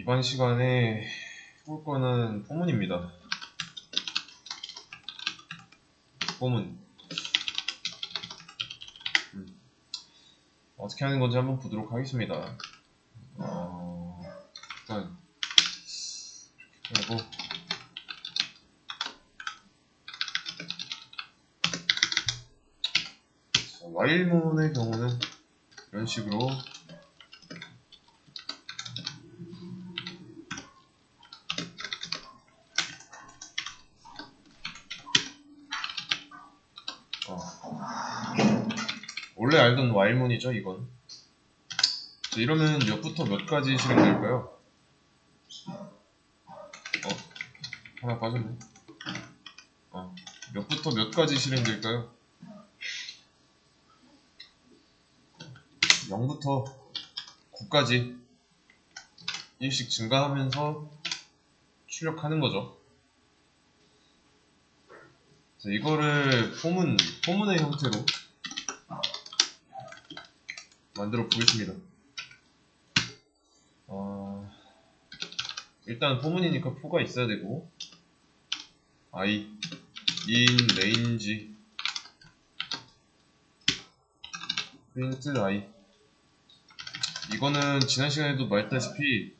이번 시간에 해볼 거는 포문입니다. 포문. 어떻게 하는 건지 한번 보도록 하겠습니다. 일단 이렇게 하고 와일문의 경우는 이런 식으로 원래 알던 와일문이죠, 이건. 자, 이러면 몇부터 몇까지 실행될까요? 하나 빠졌네. 몇부터 몇까지 실행될까요? 0부터 9까지 1씩 증가하면서 출력하는 거죠. 자, 이거를 포문의 형태로 만들어 보겠습니다. 일단 포문이니까 포가 있어야 되고, i, in, range, print i. 이거는 지난 시간에도 말했다시피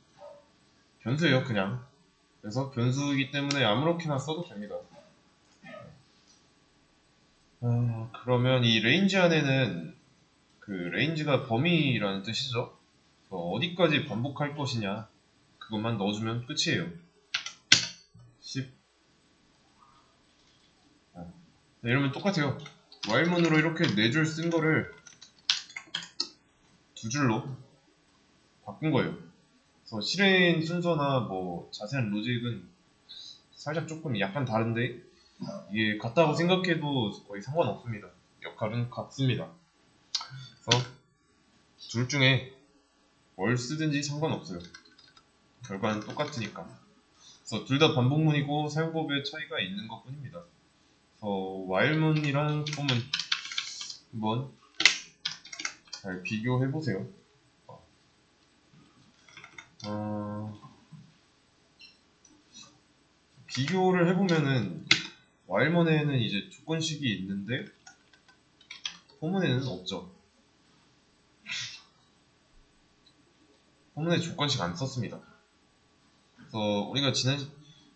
변수예요, 그냥. 그래서 변수이기 때문에 아무렇게나 써도 됩니다. 그러면 이 range 안에는 그 range가 범위라는 뜻이죠. 어디까지 반복할 것이냐, 그것만 넣어주면 끝이에요. 10. 이러면 똑같아요. while문으로 이렇게 4줄 쓴 거를 2줄로 바꾼 거예요. 그래서 실행 순서나 뭐 자세한 로직은 살짝 조금 약간 다른데, 이게 같다고 생각해도 거의 상관없습니다. 역할은 같습니다. 그래서 둘 중에 뭘 쓰든지 상관없어요. 결과는 똑같으니까. 그래서 둘 다 반복문이고 사용법에 차이가 있는 것 뿐입니다. 그래서 while문이랑 포문 한번 잘 비교해 보세요. 비교를 해보면은 while문에는 이제 조건식이 있는데 포문에는 없죠. 포문에 조건식 안 썼습니다. 그래서 우리가 지난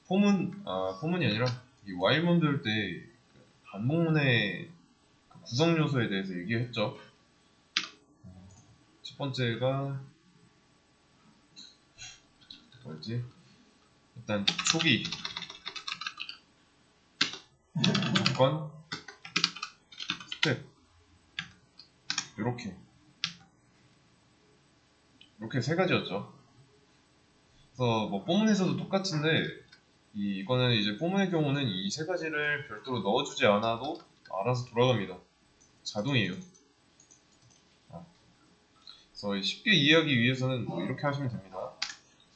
포문이 아니라 이 while문 배울 때 반복문의 구성 요소에 대해서 얘기했죠. 첫 번째가 뭐였지? 일단 초기, 조건, 스텝, 이렇게 세 가지였죠. 그래서 뭐 포문에서도 똑같은데, 이거는 이제 포문의 경우는 이 세 가지를 별도로 넣어주지 않아도 알아서 돌아갑니다. 자동이에요. 그래서 쉽게 이해하기 위해서는 뭐 이렇게 하시면 됩니다.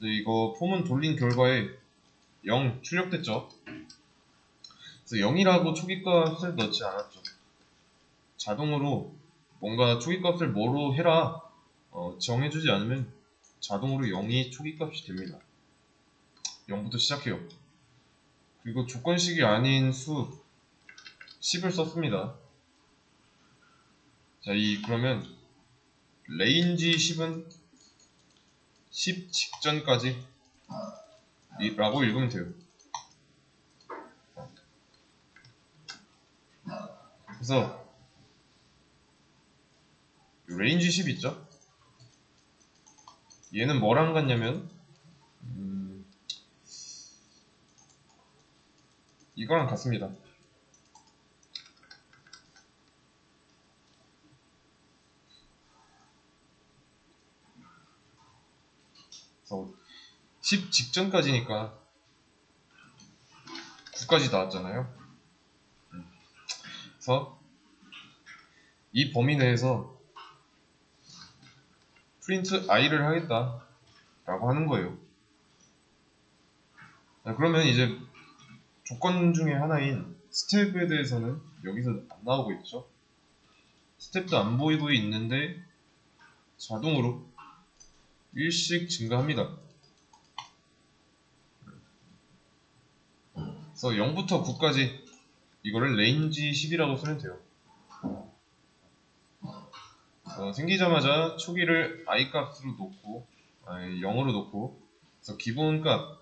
이거 포문 돌린 결과에 0 출력됐죠. 그래서 0이라고 초기값을 넣지 않았죠. 자동으로 뭔가 초기값을 뭐로 해라 정해주지 않으면 자동으로 0이 초기값이 됩니다. 0부터 시작해요. 그리고 조건식이 아닌 수 10을 썼습니다. 자, 그러면 range 10은 10 직전까지 라고 읽으면 돼요. 그래서 range 10 있죠? 얘는 뭐랑 같냐면 이거랑 같습니다. 그래서 10 직전까지니까 9까지 나왔잖아요. 그래서 이 범위 내에서 print i를 하겠다 라고 하는 거예요. 그러면 이제 조건 중에 하나인 스텝에 대해서는 여기서 안 나오고 있죠. 스텝도 안 보이고 있는데 자동으로 1씩 증가합니다. 그래서 0부터 9까지 이거를 range 10이라고 쓰면 돼요. 생기자마자 초기를 i 값으로 놓고 0으로 놓고, 그래서 기본값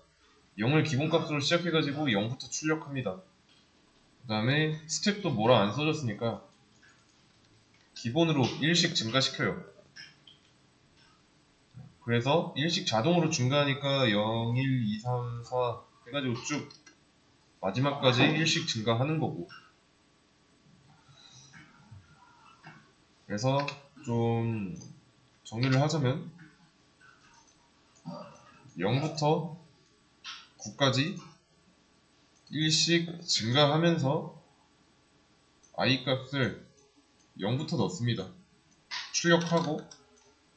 0을 기본값으로 시작해가지고 0부터 출력합니다. 그 다음에 스텝도 뭐라 안 써졌으니까 기본으로 1씩 증가시켜요. 그래서 1씩 자동으로 증가하니까 0, 1, 2, 3, 4 해가지고 쭉 마지막까지 1씩 증가하는 거고. 그래서 좀 정리를 하자면 0부터 9까지 1씩 증가하면서 i 값을 0부터 넣습니다. 출력하고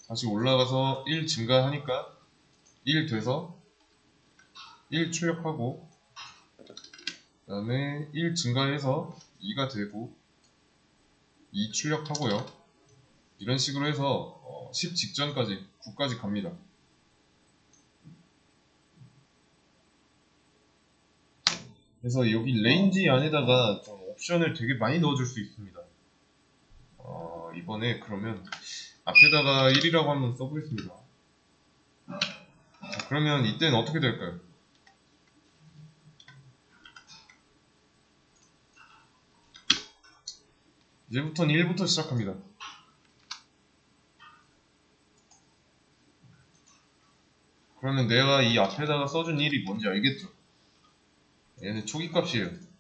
다시 올라가서 1 증가하니까 1 돼서 1 출력하고, 그 다음에 1 증가해서 2가 되고 2 출력하고요. 이런 식으로 해서 10 직전까지 9까지 갑니다. 그래서 여기 레인지 안에다가 좀 옵션을 되게 많이 넣어줄 수 있습니다. 이번에 그러면 앞에다가 1이라고 한번 써보겠습니다. 자, 그러면 이때는 어떻게 될까요? 이제부터는 1부터 시작합니다. 그러면 내가 이 앞에다가 써준 1이 뭔지 알겠죠? 얘는 초기값이에요.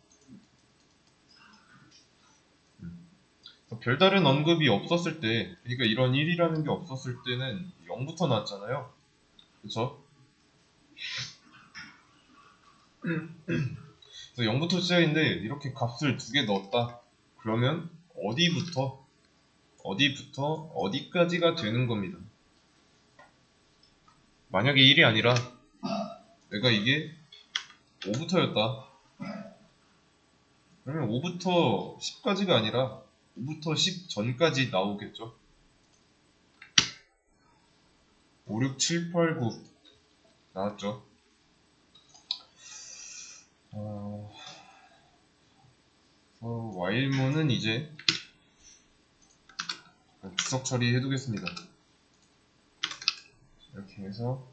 별다른 언급이 없었을 때, 그러니까 이런 1이라는 게 없었을 때는 0부터 나왔잖아요. 그쵸? 그래서 0부터 시작인데 이렇게 값을 두 개 넣었다. 그러면 어디부터 어디까지가 되는 겁니다. 만약에 1이 아니라 내가 이게 5부터였다. 그러면 5부터 10까지가 아니라 5부터 10 전까지 나오겠죠. 5, 6, 7, 8, 9 나왔죠. while문은 이제 주석 처리 해두겠습니다. 이렇게 해서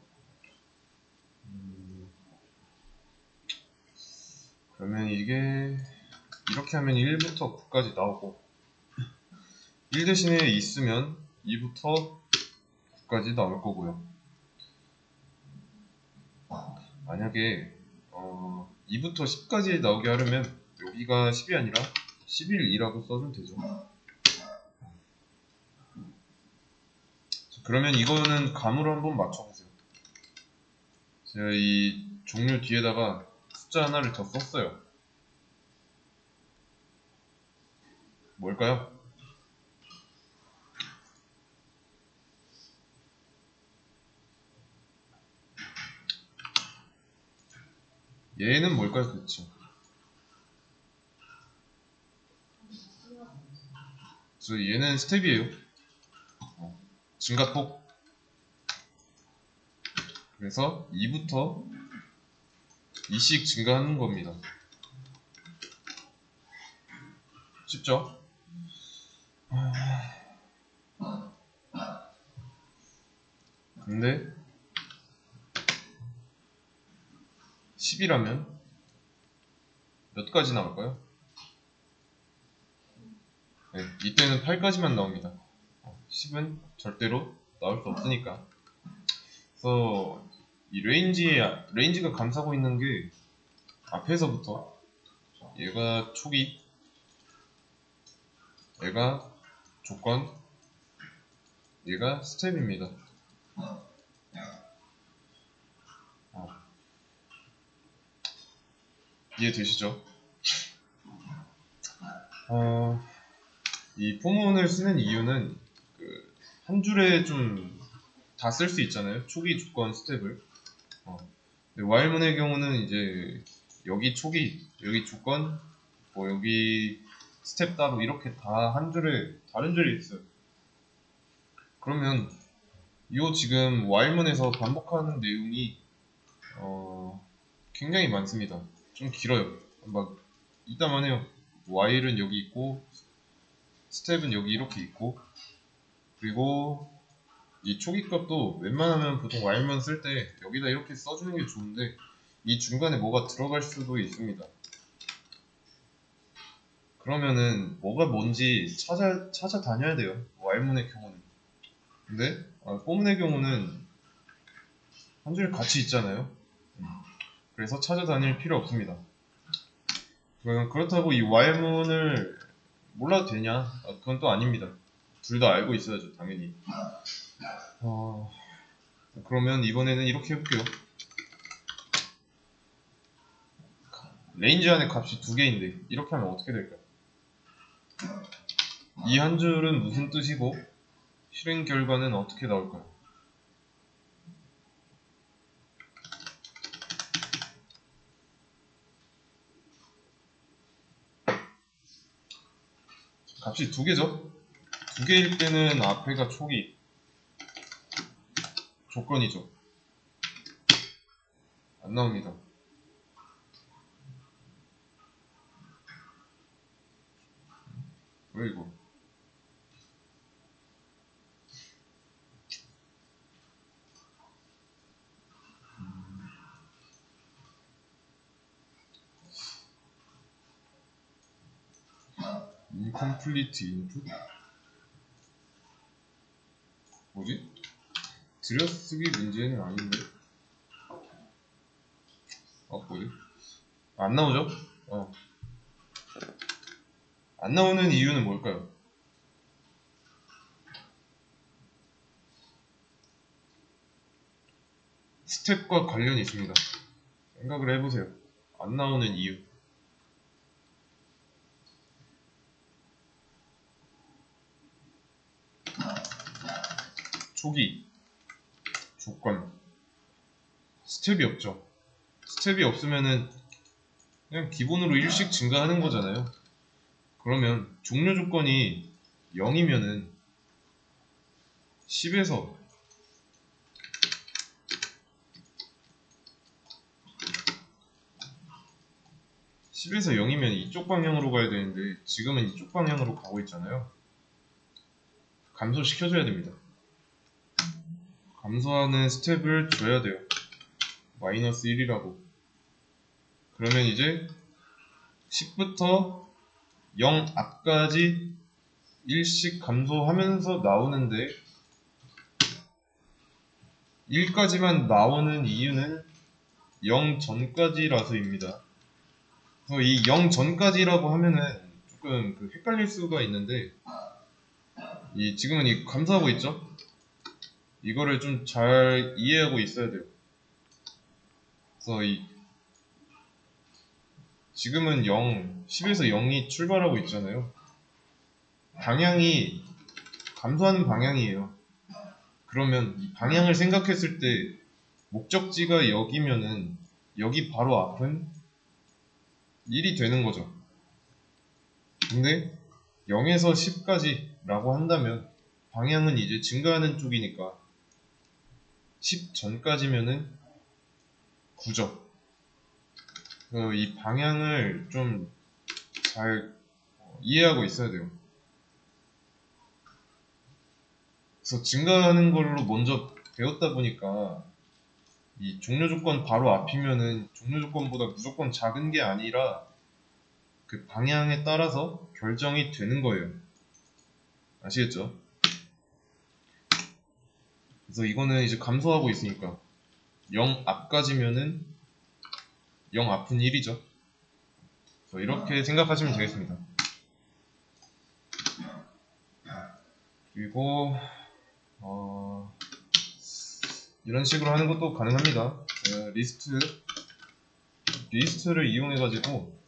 그러면 이게 이렇게 하면 1부터 9까지 나오고, 1 대신에 있으면 2부터 9까지 나올 거고요. 만약에 2부터 10까지 나오게 하려면 여기가 10이 아니라 11이라고 써주면 되죠. 그러면 이거는 감으로 한번 맞춰보세요. 제가 이 종류 뒤에다가 숫자 하나를 더 썼어요. 뭘까요? 얘는 뭘까요, 도대체? 얘는 스텝이에요. 증가폭. 그래서 2부터 2씩 증가하는 겁니다. 쉽죠? 근데 10이라면 몇 가지 나올까요? 네, 이때는 8까지만 나옵니다. 10은 절대로 나올 수 없으니까. 그래서 이 레인지가 감싸고 있는 게 앞에서부터 얘가 초기, 얘가 조건, 얘가 스텝입니다. 이해되시죠? 이 포문을 쓰는 이유는 한 줄에 좀 다 쓸 수 있잖아요. 초기, 조건, 스텝을. 근데 while문의 경우는 이제 여기 초기, 여기 조건, 뭐 여기 스텝 따로 이렇게 다 한 줄에 다른 줄에 있어요. 그러면 이 지금 while문에서 반복하는 내용이 굉장히 많습니다. 좀 길어요. 막 이따만 해요. while은 여기 있고 스텝은 여기 이렇게 있고, 그리고 이 초기 값도 웬만하면 보통 while만 쓸 때 여기다 이렇게 써주는 게 좋은데 이 중간에 뭐가 들어갈 수도 있습니다. 그러면은 뭐가 뭔지 찾아다녀야 돼요. while문의 경우는. 근데 포문의 경우는 한 줄 같이 있잖아요. 그래서 찾아다닐 필요 없습니다. 그렇다고 이 while문을 몰라도 되냐? 그건 또 아닙니다. 둘 다 알고 있어야죠, 당연히. 그러면 이번에는 이렇게 해볼게요. 레인지 안에 값이 두 개인데 이렇게 하면 어떻게 될까요? 이 한 줄은 무슨 뜻이고 실행 결과는 어떻게 나올까요? 값이 두 개죠? 두 개일 때는 앞에가 초기 조건이죠. 안 나옵니다. 왜 이거? incomplete input? 뭐지? 들여쓰기 문제는 아닌데? 뭐지? 안 나오죠? 안 나오는 이유는 뭘까요? 스텝과 관련이 있습니다. 생각을 해보세요. 안 나오는 이유. 초기, 조건, 스텝이 없죠. 스텝이 없으면은 그냥 기본으로 일씩 증가하는 거잖아요. 그러면 종료 조건이 0이면은 10에서 0이면 이쪽 방향으로 가야 되는데 지금은 이쪽 방향으로 가고 있잖아요. 감소시켜줘야 됩니다. 감소하는 스텝을 줘야 돼요. 마이너스 1이라고. 그러면 이제 10부터 0 앞까지 1씩 감소하면서 나오는데 1까지만 나오는 이유는 0 전까지라서입니다. 그래서 이 0 전까지라고 하면은 조금 헷갈릴 수가 있는데 지금은 감소하고 있죠? 이거를 좀 잘 이해하고 있어야 돼요. 그래서 지금은 10에서 0이 출발하고 있잖아요. 방향이 감소하는 방향이에요. 그러면 이 방향을 생각했을 때 목적지가 여기면은 여기 바로 앞은 1이 되는 거죠. 근데 0에서 10까지 라고 한다면 방향은 이제 증가하는 쪽이니까 10 전까지면은 9죠. 이 방향을 좀 잘 이해하고 있어야 돼요. 그래서 증가하는 걸로 먼저 배웠다 보니까 이 종료 조건 바로 앞이면은 종료 조건보다 무조건 작은 게 아니라 그 방향에 따라서 결정이 되는 거예요. 아시겠죠? 그래서 이거는 이제 감소하고 있으니까 0 앞까지면은 0 앞은 1이죠. 그래서 이렇게 생각하시면 되겠습니다. 그리고 이런 식으로 하는 것도 가능합니다. 리스트를 이용해 가지고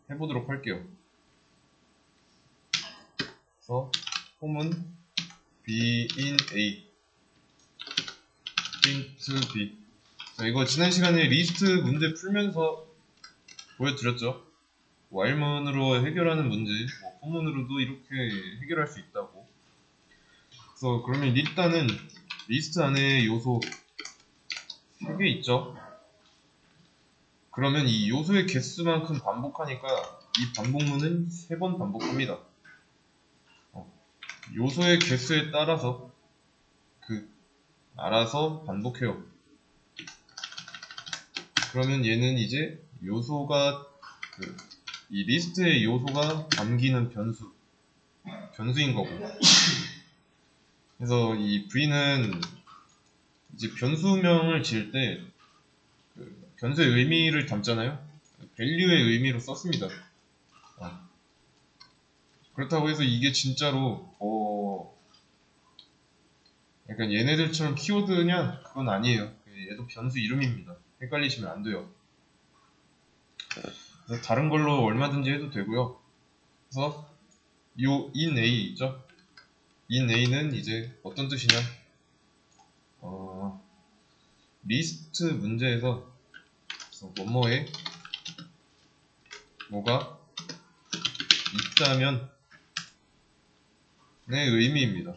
해보도록 할게요. 그래서 폼은 b in a print b. 자, 이거 지난 시간에 리스트 문제 풀면서 보여드렸죠. while문으로 해결하는 문제, 폼문으로도 이렇게 해결할 수 있다고. 그래서 그러면 일단은 리스트 안에 요소 3개 있죠. 그러면 이 요소의 개수만큼 반복하니까 이 반복문은 3번 반복합니다. 요소의 개수에 따라서 알아서 반복해요. 그러면 얘는 이제 요소가 이 리스트의 요소가 담기는 변수인 거고, 그래서 이 V는 이제 변수명을 지을 때 변수의 의미를 담잖아요. value의 의미로 썼습니다. 그렇다고 해서 이게 진짜로 약간 얘네들처럼 키워드냐? 그건 아니에요. 얘도 변수 이름입니다. 헷갈리시면 안 돼요. 그래서 다른 걸로 얼마든지 해도 되고요. 그래서 요 in A 있죠? in A는 이제 어떤 뜻이냐? 리스트 문제에서 뭐뭐에 뭐가 있다면 의 의미입니다.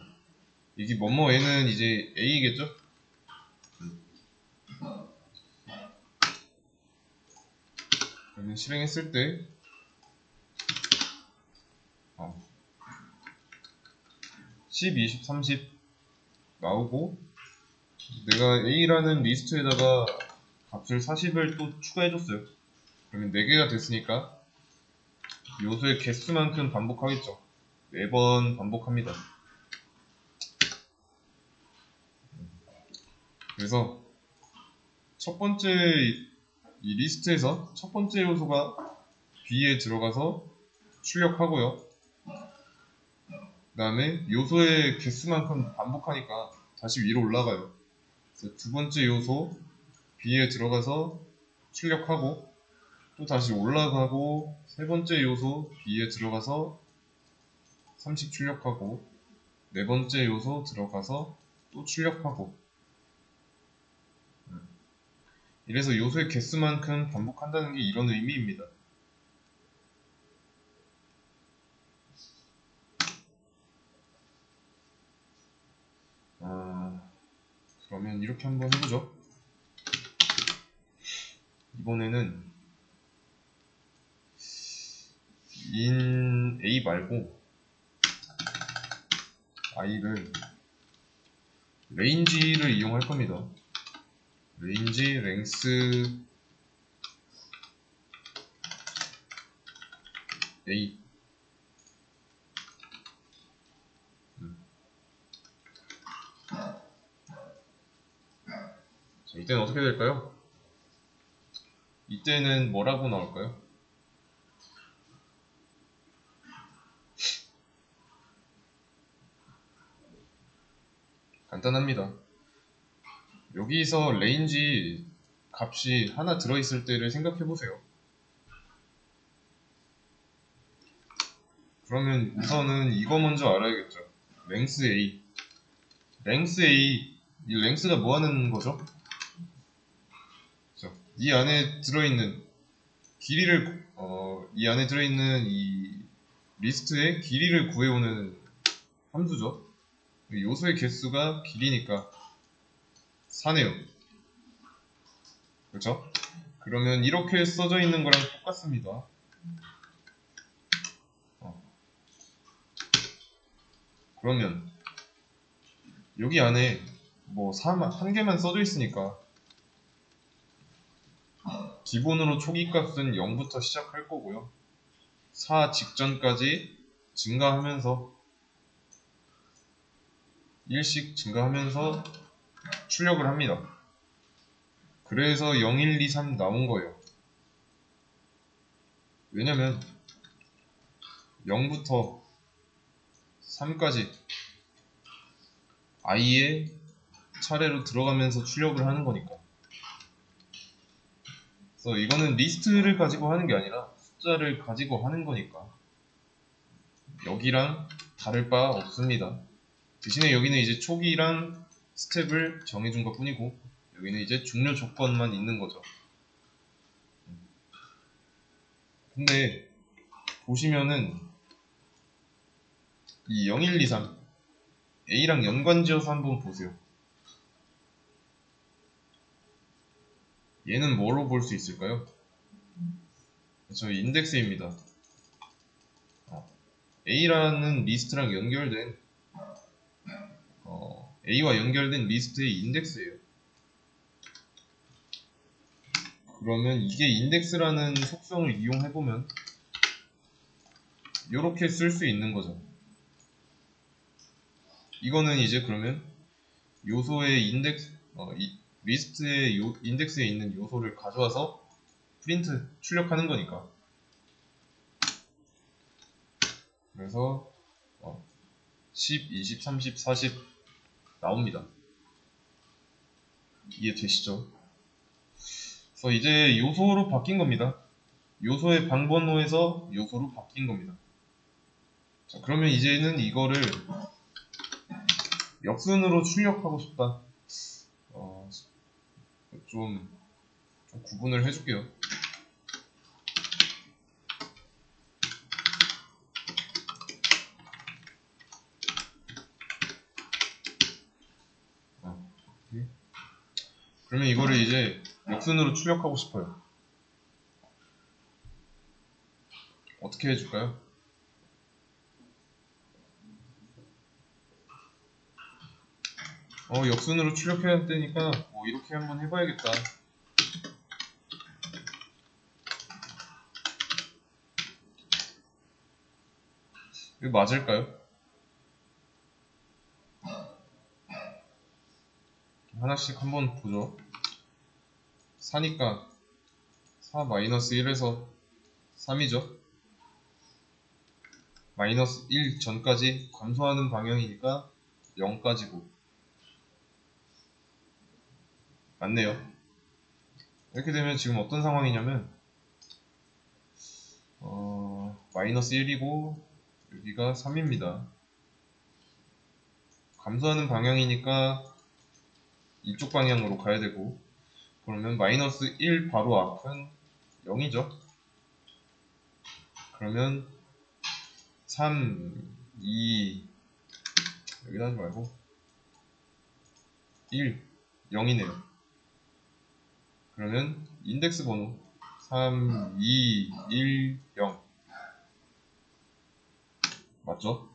이게 뭐뭐에는 이제 A겠죠? 그러면 실행했을 때 10, 20, 30 나오고 내가 A라는 리스트에다가 값을 40을 또 추가해줬어요. 그러면 4개가 됐으니까 요소의 개수만큼 반복하겠죠. 4번 반복합니다. 그래서 첫 번째 이 리스트에서 첫 번째 요소가 B에 들어가서 출력하고요. 그 다음에 요소의 개수만큼 반복하니까 다시 위로 올라가요. 그래서 두 번째 요소 B에 들어가서 출력하고 또 다시 올라가고 세 번째 요소 B에 들어가서 30 출력하고 네 번째 요소 들어가서 또 출력하고 이래서 요소의 개수만큼 반복한다는 게 이런 의미입니다. 그러면 이렇게 한번 해보죠. 이번에는 in A 말고 i를 range를 이용할 겁니다. range, length A 자, 이때는 어떻게 될까요? 이때는 뭐라고 나올까요? 간단합니다. 여기서 range 값이 하나 들어있을 때를 생각해 보세요. 그러면 우선은 이거 먼저 알아야겠죠. length A. length A, 이 length가 뭐 하는 거죠? 그렇죠? 이 안에 들어있는 길이를, 이 안에 들어있는 이 리스트의 길이를 구해오는 함수죠. 요소의 개수가 길이니까 4네요. 그렇죠? 그러면 이렇게 써져 있는 거랑 똑같습니다. 그러면 여기 안에 뭐 1 개만 써져 있으니까 기본으로 초기 값은 0부터 시작할 거고요. 4 직전까지 증가하면서 1씩 증가하면서 출력을 합니다. 그래서 0, 1, 2, 3 나온 거예요. 왜냐면 0부터 3까지 i의 차례로 들어가면서 출력을 하는 거니까. 그래서 이거는 리스트를 가지고 하는 게 아니라 숫자를 가지고 하는 거니까 여기랑 다를 바 없습니다. 대신에 여기는 이제 초기랑 스텝을 정해준 것 뿐이고 여기는 이제 종료 조건만 있는 거죠. 근데 보시면은 이 0, 1, 2, 3 A랑 연관지어서 한번 보세요. 얘는 뭐로 볼 수 있을까요? 그렇죠. 인덱스입니다. A라는 리스트랑 연결된 A와 연결된 리스트의 인덱스예요. 그러면 이게 인덱스라는 속성을 이용해보면 이렇게 쓸 수 있는 거죠. 이거는 이제 그러면 요소의 인덱스, 리스트의 인덱스에 있는 요소를 가져와서 프린트 출력하는 거니까. 그래서 10, 20, 30, 40 나옵니다. 이해되시죠? 그래서 이제 요소로 바뀐 겁니다. 요소의 방번호에서 요소로 바뀐 겁니다. 자, 그러면 이제는 이거를 역순으로 출력하고 싶다. 좀 구분을 해줄게요. 그러면 이거를 이제 역순으로 출력하고 싶어요. 어떻게 해줄까요? 역순으로 출력해야 되니까 뭐 이렇게 한번 해봐야겠다. 이거 맞을까요? 하나씩 한번 보죠. 4니까 4-1에서 3이죠. 마이너스 1 전까지 감소하는 방향이니까 0까지고. 맞네요. 이렇게 되면 지금 어떤 상황이냐면 마이너스 1이고 여기가 3입니다. 감소하는 방향이니까 이쪽 방향으로 가야 되고, 그러면 마이너스 1 바로 앞은 0이죠. 그러면 3, 2 여기다 하지 말고 1, 0이네요. 그러면 인덱스 번호 3, 2, 1, 0 맞죠?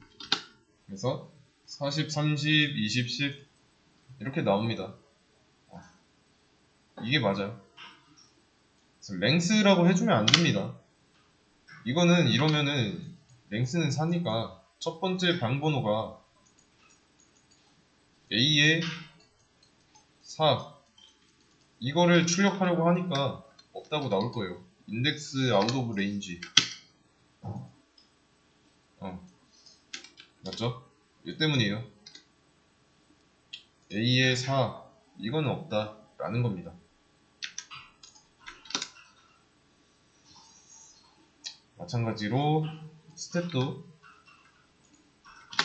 그래서 40, 30, 20, 10 이렇게 나옵니다. 이게 맞아요. 그래서 랭스라고 해주면 안 됩니다. 이거는 이러면은 랭스는 4니까 첫 번째 방번호가 A의 4 이거를 출력하려고 하니까 없다고 나올 거예요. 인덱스 아웃 오브 레인지. 맞죠? 이 때문이에요. A의 4 이거는 없다 라는 겁니다. 마찬가지로 스텝도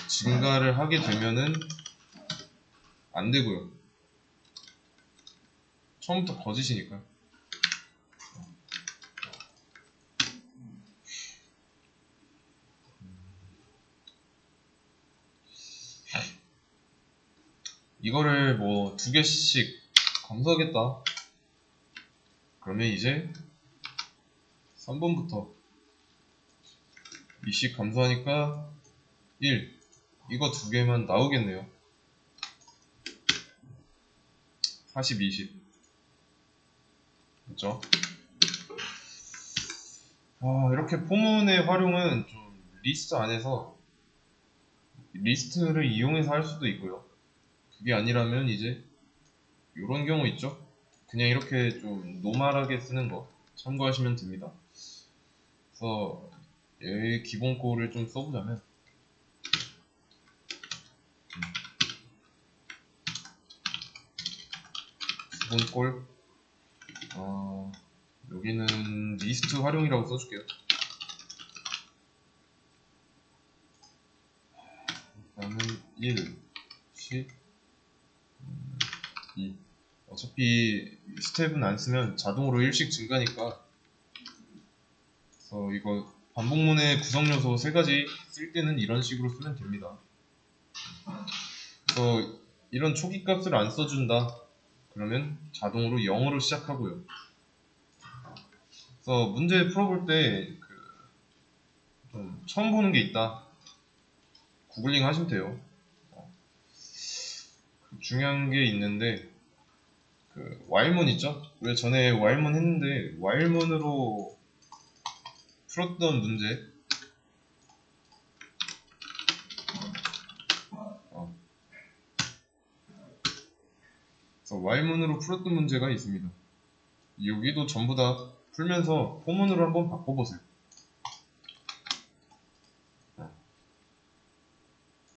증가를 하게 되면은 안 되고요. 처음부터 거짓이니까. 이거를 뭐 2개씩 감소하겠다. 그러면 이제 3번부터 2씩 감소하니까 1 이거 2개만 나오겠네요. 40, 20 그렇죠? 이렇게 포문의 활용은 좀 리스트 안에서 리스트를 이용해서 할 수도 있고요. 그게 아니라면 이제 이런 경우 있죠? 그냥 이렇게 좀 노멀하게 쓰는 거 참고하시면 됩니다. 그래서 얘의 기본 꼴을 좀 써보자면 기본 꼴 여기는 리스트 활용이라고 써줄게요. 일단은 1, 10, 2 어차피 스텝은 안 쓰면 자동으로 1씩 증가니까 그래서 이거 반복문의 구성요소 3가지 쓸 때는 이런 식으로 쓰면 됩니다. 그래서 이런 초기 값을 안 써준다 그러면 자동으로 0으로 시작하고요. 그래서 문제 풀어볼 때 좀 처음 보는 게 있다. 구글링 하시면 돼요. 중요한 게 있는데 와일문 있죠? 우리가 전에 와일문 했는데 와일문으로 풀었던 문제 그래서 와일문으로 풀었던 문제가 있습니다. 여기도 전부 다 풀면서 포문으로 한번 바꿔보세요.